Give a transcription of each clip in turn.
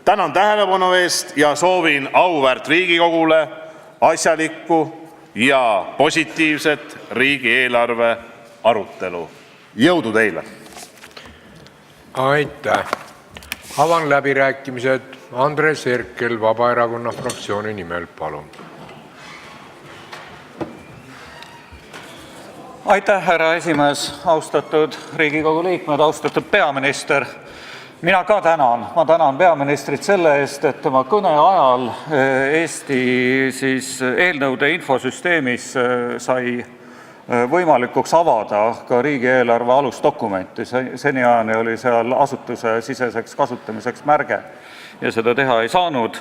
Tänan tähelepanu eest ja soovin auväärt Riigikogule asjalikku ja positiivset riigieelarve arutelu. Jõudu teile! Aitäh! Avan läbirääkimised. Andres Herkel Vabaerakonna fraktsiooni nimel, palun. Aitäh, härra esimees, austatud Riigikogu liikmed, austatud peaminister. Mina ka tänan. Ma tänan peaministrit selle eest, et tema kõne ajal Eesti eelnõude infosüsteemis sai võimalikuks avada ka riigieelarve alusdokumenti. Seniajani oli seal asutuse siseseks kasutamiseks märge ja seda teha ei saanud.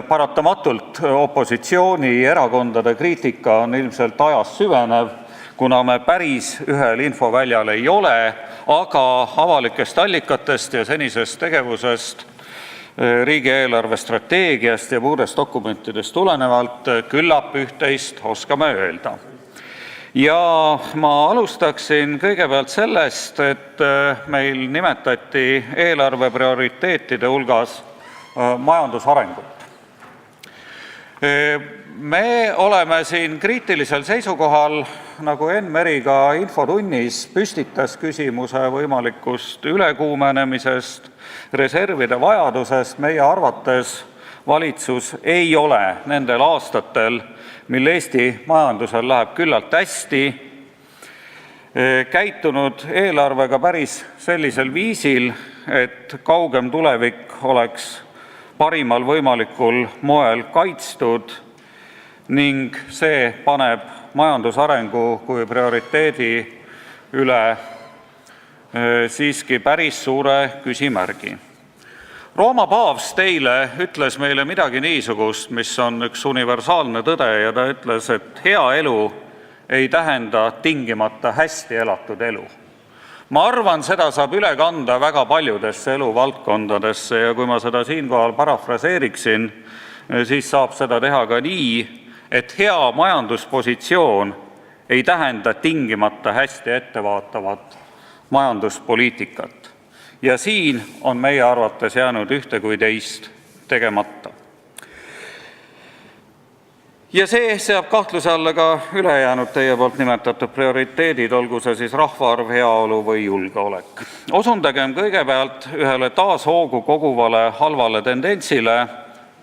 Paratamatult opositsioonierakondade kriitika on ilmselt ajas süvenev, kuna me päris ühel infoväljal ei ole, aga avalikest allikatest ja senisest tegevusest, riigieelarve strateegiast ja muudest dokumentidest tulenevalt küllap üht-teist oskame öelda. Ja ma alustaksin kõigepealt sellest, et meil nimetati eelarve prioriteetide hulgas majandusarengut. Me oleme siin kriitilisel seisukohal, nagu Enn Meri ka infotunnis püstitas küsimuse võimalikust ülekuumenemisest, reservide vajadusest. Meie arvates valitsus ei ole nendel aastatel, mil Eesti majandusel läheb küllalt hästi, käitunud eelarvega päris sellisel viisil, et kaugem tulevik oleks parimal võimalikul moel kaitstud ning see paneb majandusarengu kui prioriteedi üle siiski päris suure küsimärgi. Rooma paavst eile ütles meile midagi niisugust, mis on üks universaalne tõde, ja ta ütles, et hea elu ei tähenda tingimata hästi elatud elu. Ma arvan, seda saab üle kanda väga paljudesse eluvaldkondadesse ja kui ma seda siinkohal parafraseeriksin, siis saab seda teha ka nii, et hea majanduspositsioon ei tähenda tingimata hästi ettevaatavat majanduspoliitikat. Ja siin on meie arvates jäänud ühte kui teist tegemata. Ja see seab kahtluse alla ka ülejäänud teie poolt nimetatud prioriteedid, olgu see siis rahvaarv, heaolu või julgeolek. Osundagem kõigepealt ühele taas hoogu koguvale halvale tendentsile.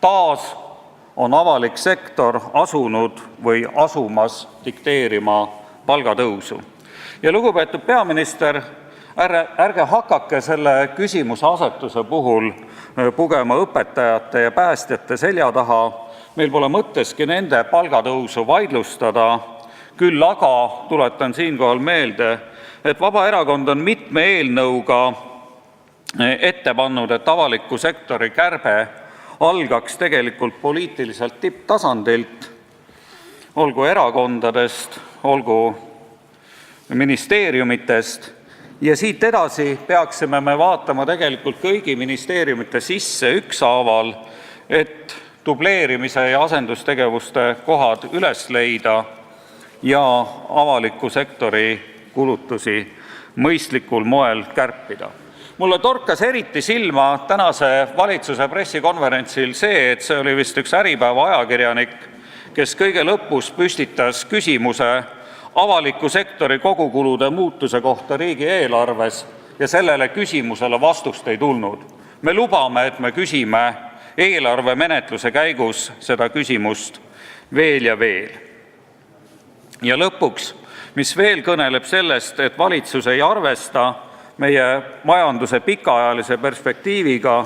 Taas on avalik sektor asunud või asumas dikteerima palgatõusu. Ja lugupeetud peaminister, ärge hakake selle küsimuse asetuse puhul pugema õpetajate ja päästjate selja taha. Meil pole mõtteski nende palgatõusu vaidlustada, küll aga tuletan siinkohal meelde, et Vabaerakond on mitme eelnõuga ette pannud, et avaliku sektori kärbe algaks tegelikult poliitiliselt tipptasandilt, olgu erakondadest, olgu ministeeriumitest, ja siit edasi peaksime me vaatama tegelikult kõigi ministeeriumite sisse ükshaaval, et dubleerimise ja asendustegevuste kohad üles leida ja avaliku sektori kulutusi mõistlikul moel kärpida. Mulle torkas eriti silma tänase valitsuse pressikonverentsil see, et see oli vist üks Äripäeva ajakirjanik, kes kõige lõpus püstitas küsimuse avaliku sektori kogukulude muutuse kohta riigieelarves ja sellele küsimusele vastust ei tulnud. Me lubame, et me küsime eelarve menetluse käigus seda küsimust veel ja veel. Ja lõpuks, mis veel kõneleb sellest, et valitsus ei arvesta meie majanduse pikaajalise perspektiiviga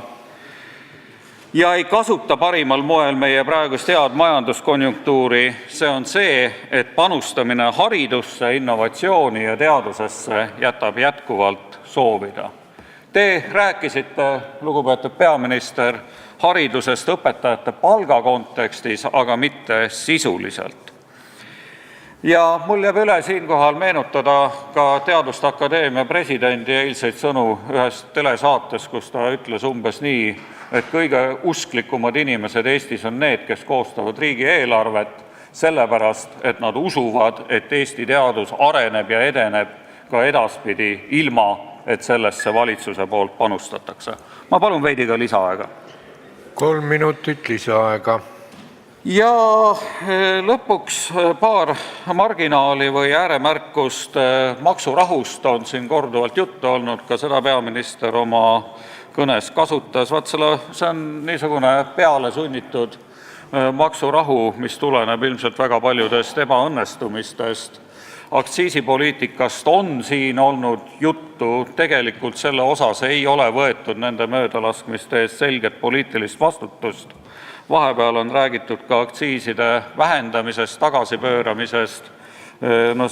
ja ei kasuta parimal moel meie praegust head majanduskonjunktuuri, see on see, et panustamine haridusse, innovatsiooni ja teadusesse jätab jätkuvalt soovida. Te rääkisite, lugupeetud peaminister, haridusest õpetajate palga kontekstis, aga mitte sisuliselt. Ja mul jääb üle siinkohal meenutada ka Teaduste Akadeemia presidendi eilseid sõnu ühes telesaates, kus ta ütles umbes nii, et kõige usklikumad inimesed Eestis on need, kes koostavad riigieelarvet, sellepärast, et nad usuvad, et Eesti teadus areneb ja edeneb ka edaspidi, ilma et sellesse valitsuse poolt panustatakse. Ma palun veidi ka lisaaega. 3 minutit lisaaega. Ja lõpuks paar marginaali või ääremärkust. Maksurahust on siin korduvalt juttu olnud, ka seda peaminister oma kõnes kasutas. See on niisugune pealesunnitud maksurahu, mis tuleneb ilmselt väga paljudest ebaõnnestumistest. Aktsiisipoliitikast on siin olnud juttu, tegelikult selle osas ei ole võetud nende möödalaskmiste eest selget poliitilist vastutust. Vahepeal on räägitud ka aktsiiside vähendamisest, tagasipööramisest,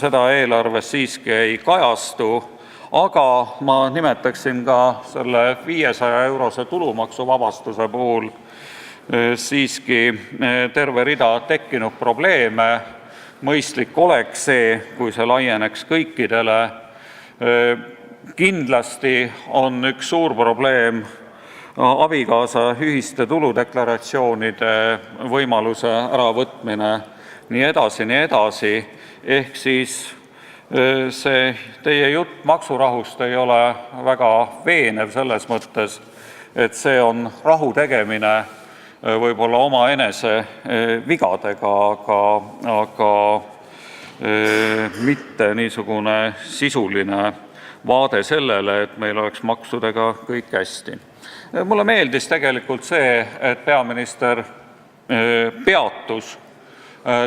seda eelarves siiski ei kajastu, aga ma nimetaksin ka selle 500-eurose tulumaksuvabastuse puhul siiski terve rida tekkinud probleeme. Mõistlik oleks see, kui see laieneks kõikidele. Kindlasti on üks suur probleem abikaasa ühiste tuludeklaratsioonide võimaluse äravõtmine, nii edasi. Ehk siis see teie jutt maksurahust ei ole väga veenev selles mõttes, et see on rahu tegemine võib-olla omaenese vigadega, aga mitte niisugune sisuline vaade sellele, et meil oleks maksudega kõik hästi. Mulle meeldis tegelikult see, et peaminister peatus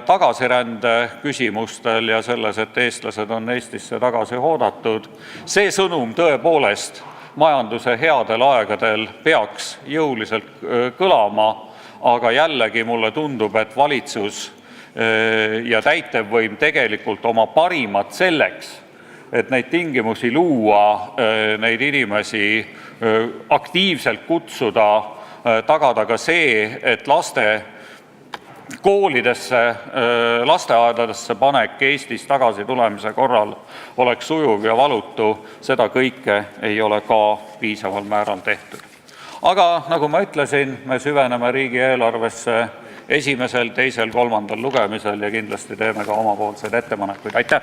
tagasirände küsimustel ja selles, et eestlased on Eestisse tagasi oodatud. See sõnum tõepoolest majanduse headel aegadel peaks jõuliselt kõlama, aga jällegi mulle tundub, et valitsus ja täitevvõim tegelikult oma parimat selleks, et neid tingimusi luua, neid inimesi aktiivselt kutsuda, tagada ka see, et laste koolidesse, lasteaedadesse panek Eestis tagasi tulemise korral oleks sujuv ja valutu, seda kõike ei ole ka piisaval määral tehtud. Aga nagu ma ütlesin, me süveneme riigieelarvesse esimesel, teisel, kolmandal lugemisel ja kindlasti teeme ka omapoolseid ettepanekuid. Aitäh!